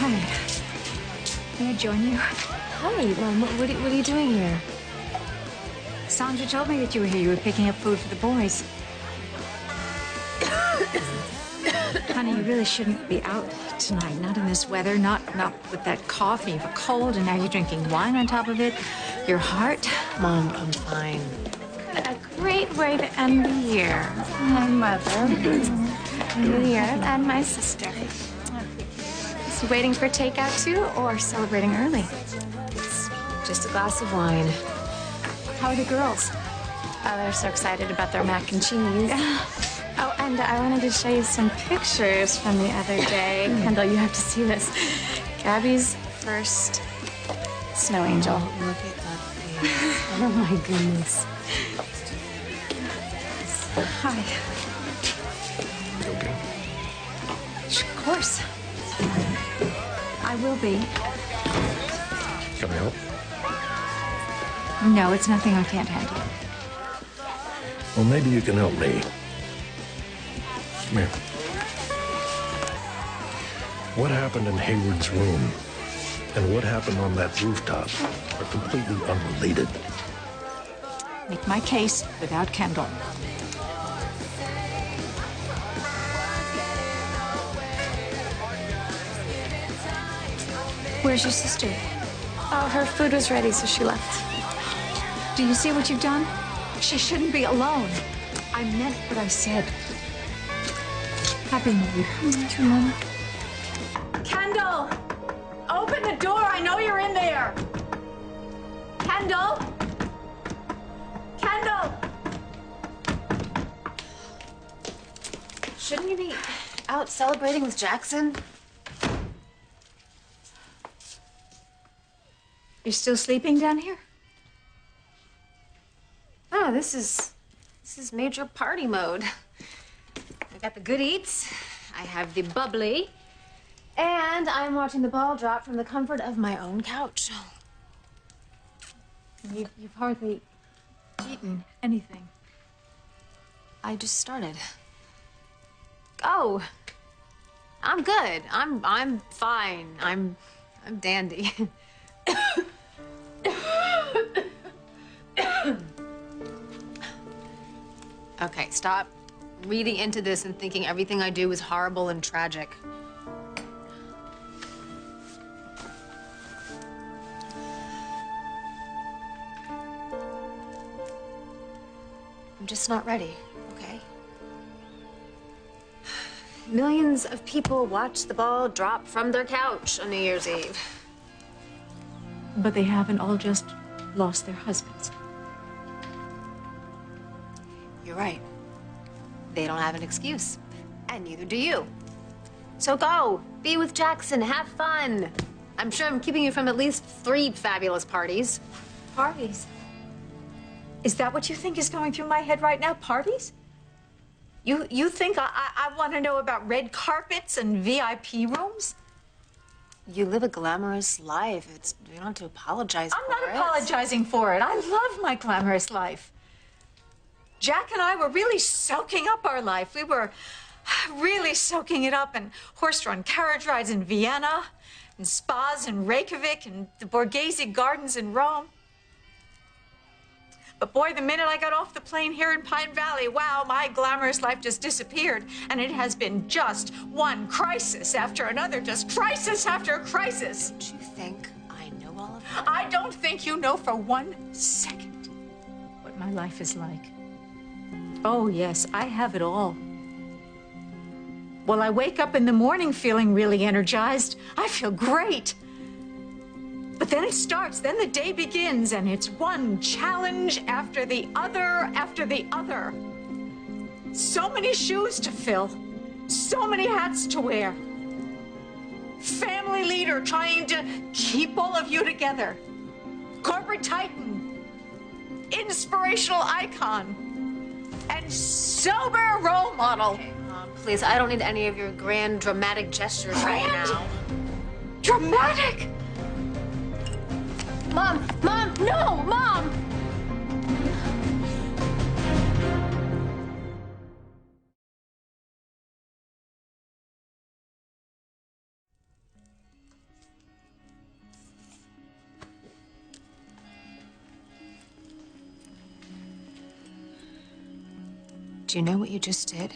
Hi. May I join you? Hi, Mom. What are you doing here? Sandra told me that you were here. You were picking up food for the boys. Honey, you really shouldn't be out tonight. Not in this weather. Not with that cough. You have a cold, and now you're drinking wine on top of it. Your heart. Mom, I'm fine. A great way to end the year. My mother, New Year, and my sister. Is he waiting for takeout too, or celebrating early? Just a glass of wine. How are the girls? Oh, they're so excited about their mac and cheese. Oh, and I wanted to show you some pictures from the other day. Kendall, you have to see this. Gabby's first snow angel. Oh, look at that face. Oh, my goodness. Hi. Okay. Of course. I will be. Can I help? No, it's nothing I can't handle. Well, maybe you can help me. Come here. What happened in Hayward's room and what happened on that rooftop are completely unrelated. Make my case without Kendall. Where's your sister? Oh, her food was ready, so she left. Do you see what you've done? She shouldn't be alone. I meant what I said. Happy New Year. To Mom. Kendall! Open the door. I know you're in there. Kendall? Kendall! Shouldn't you be out celebrating with Jackson? You're still sleeping down here? Oh, this is major party mode. I got the good eats, I have the bubbly, and I'm watching the ball drop from the comfort of my own couch. You've hardly eaten anything. I just started. Oh, I'm good. I'm fine. I'm dandy. Okay, stop reading into this and thinking everything I do is horrible and tragic. I'm just not ready, okay? Millions of people watch the ball drop from their couch on New Year's Eve. But they haven't all just lost their husbands. You're right. They don't have an excuse, and neither do you. So go, be with Jackson, have fun. I'm sure I'm keeping you from at least 3 fabulous parties. Parties? Is that what you think is going through my head right now? Parties? You think I want to know about red carpets and VIP rooms? You live a glamorous life. You don't have to apologize for it. I'm not apologizing for it. I love my glamorous life. Jack and I were really soaking up our life. We were really soaking it up in horse-drawn carriage rides in Vienna, and spas in Reykjavik, and the Borghese Gardens in Rome. But boy, the minute I got off the plane here in Pine Valley, wow, my glamorous life just disappeared. And it has been just one crisis after another, just crisis after crisis. Don't you think I know all of that? I don't think you know for 1 second what my life is like. Oh, yes, I have it all. Well, I wake up in the morning feeling really energized. I feel great. But then it starts, then the day begins, and it's one challenge after the other after the other. So many shoes to fill, so many hats to wear. Family leader trying to keep all of you together. Corporate titan, inspirational icon, and sober role model. Okay, Mom, please, I don't need any of your grand dramatic gestures right now. Dramatic? Mom, no, Mom! Do you know what you just did?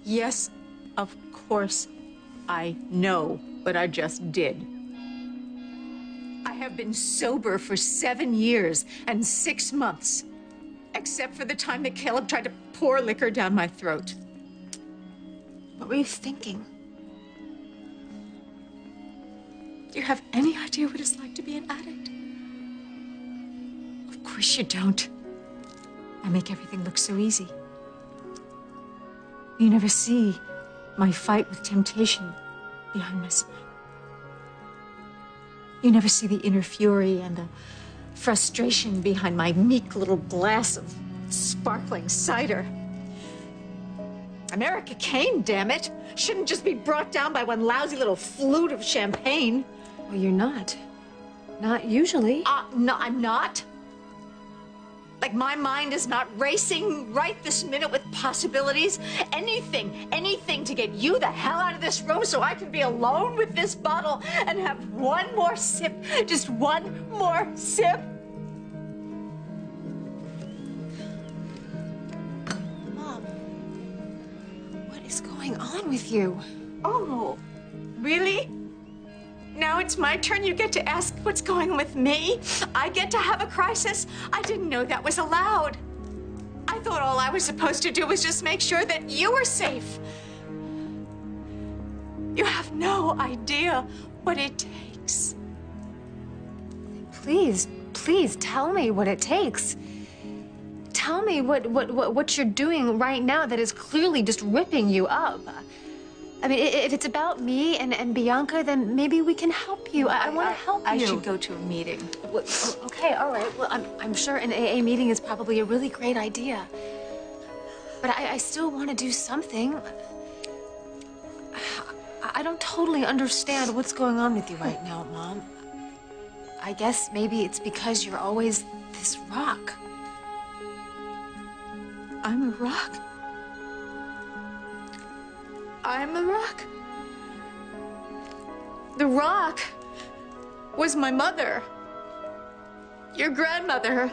Yes, of course I know what I just did. I have been sober for 7 years and 6 months, except for the time that Caleb tried to pour liquor down my throat. What were you thinking? Do you have any idea what it's like to be an addict? Of course you don't. I make everything look so easy. You never see my fight with temptation behind my smile. You never see the inner fury and the frustration behind my meek little glass of sparkling cider. I'm Erica Kane, damn it. Shouldn't just be brought down by one lousy little flute of champagne. Well, you're not. Not usually. No, I'm not. Like my mind is not racing right this minute with possibilities. Anything to get you the hell out of this room so I can be alone with this bottle and have one more sip, just one more sip. Mom, what is going on with you? Oh, really? Now it's my turn. You get to ask what's going on with me. I get to have a crisis. I didn't know that was allowed. I thought all I was supposed to do was just make sure that you were safe. You have no idea what it takes. Please tell me what it takes. Tell me what you're doing right now that is clearly just ripping you up. I mean, if it's about me and Bianca, then maybe we can help you. I want to help you. I should go to a meeting. Well, okay, all right. Well, I'm sure an AA meeting is probably a really great idea. But I still want to do something. I don't totally understand what's going on with you right now, Mom. I guess maybe it's because you're always this rock. I'm a rock? I'm a rock? The rock was my mother. Your grandmother.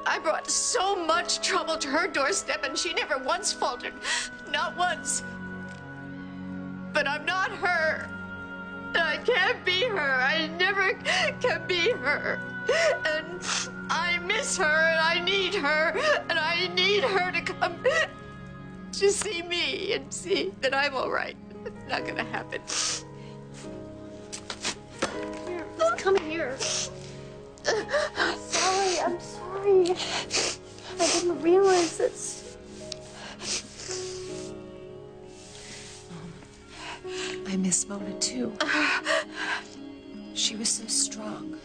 I brought so much trouble to her doorstep and she never once faltered. Not once. But I'm not her. I can't be her. I never can be her. And I miss her and I need her and I need her to come to see me and see that I'm all right. It's not gonna happen. Here, just come here. I'm sorry. I didn't realize this. I miss Mona too. She was so strong.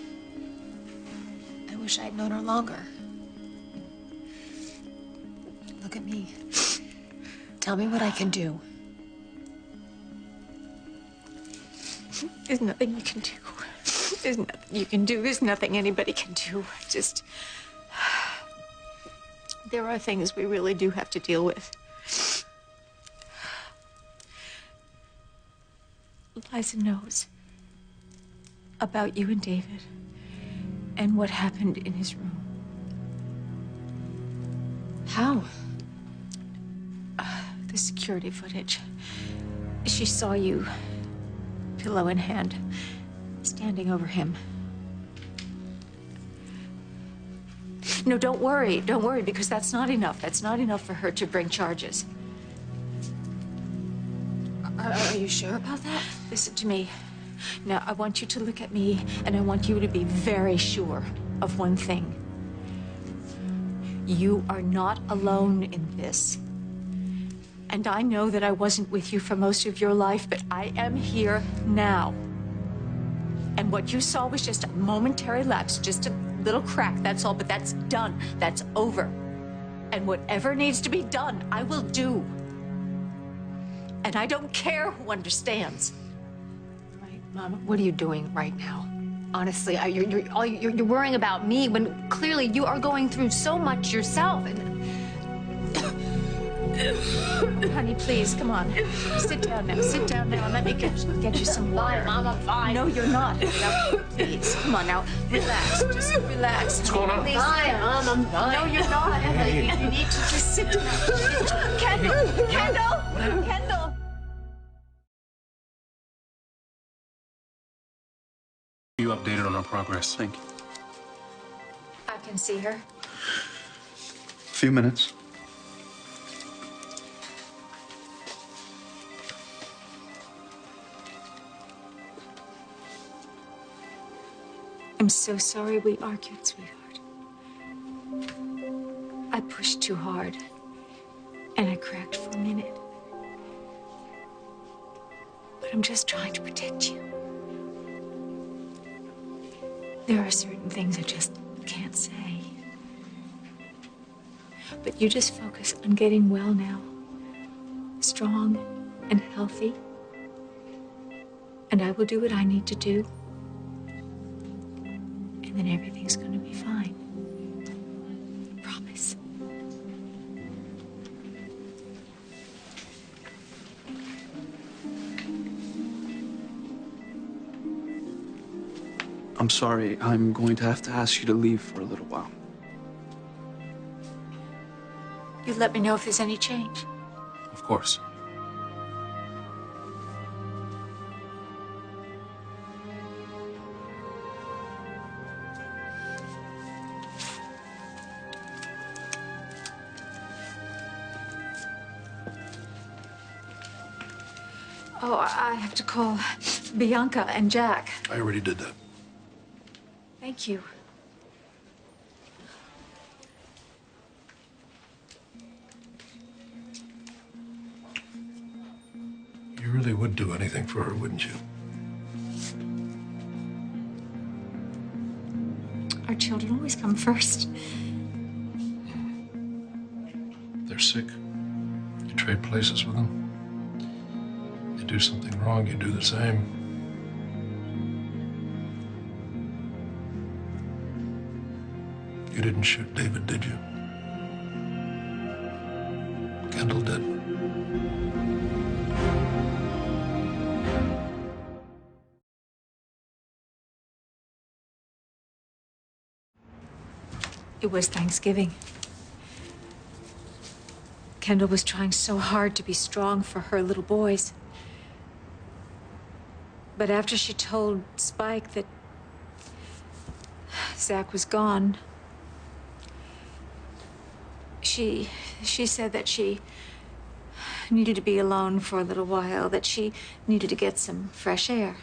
I wish I'd known her longer. Look at me. Tell me what I can do. There's nothing you can do. There's nothing you can do. There's nothing anybody can do. Just... There are things we really do have to deal with. Liza knows about you and David and what happened in his room. How? The security footage. She saw you, pillow in hand, standing over him. No, don't worry, because that's not enough. That's not enough for her to bring charges. Are you sure about that? Listen to me. Now, I want you to look at me, and I want you to be very sure of one thing. You are not alone in this. And I know that I wasn't with you for most of your life, but I am here now. And what you saw was just a momentary lapse, just a little crack, that's all, but that's done. That's over. And whatever needs to be done, I will do. And I don't care who understands. Right, Mom, what are you doing right now? Honestly, you're worrying about me when clearly you are going through so much yourself. And Honey, please, come on. Sit down now. Sit down now and let me get you some water. Mom, I'm fine. No, you're not. Now, please, come on now. Relax. Just relax. What's going on? Please. Fine, Mom, I'm fine. No, you're not. You need to just sit down. Kendall! Kendall! Kendall! You updated on our progress. Thank you. I can see her. A few minutes. I'm so sorry we argued, sweetheart. I pushed too hard, and I cracked for a minute. But I'm just trying to protect you. There are certain things I just can't say. But you just focus on getting well now, strong and healthy. And I will do what I need to do. And then everything's going to be fine. I promise. I'm sorry. I'm going to have to ask you to leave for a little while. You let me know if there's any change. Of course. Oh, I have to call Bianca and Jack. I already did that. Thank you. You really would do anything for her, wouldn't you? Our children always come first. They're sick. You trade places with them. They do something wrong, you do the same. You didn't shoot David, did you? Kendall did. It was Thanksgiving. Kendall was trying so hard to be strong for her little boys. But after she told Spike that Zach was gone, she said that she needed to be alone for a little while, that she needed to get some fresh air.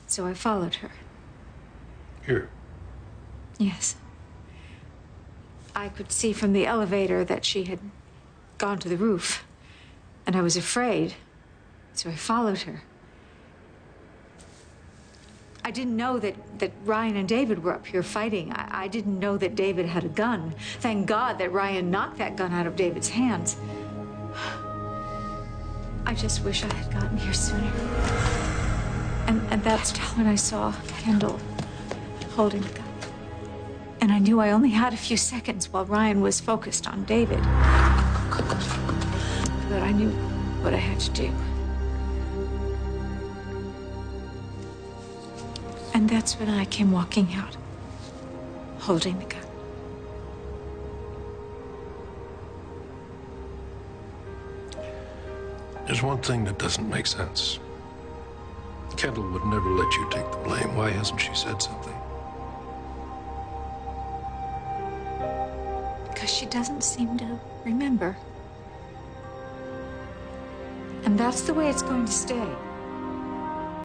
So I followed her. Here. Yes. I could see from the elevator that she had gone to the roof, and I was afraid, so I followed her. I didn't know that Ryan and David were up here fighting. I didn't know that David had a gun. Thank God that Ryan knocked that gun out of David's hands. I just wish I had gotten here sooner. And that's when I saw Kendall holding the gun. And I knew I only had a few seconds while Ryan was focused on David. But I knew what I had to do. And that's when I came walking out, holding the gun. There's one thing that doesn't make sense. Kendall would never let you take the blame. Why hasn't she said something? Because she doesn't seem to remember. And that's the way it's going to stay.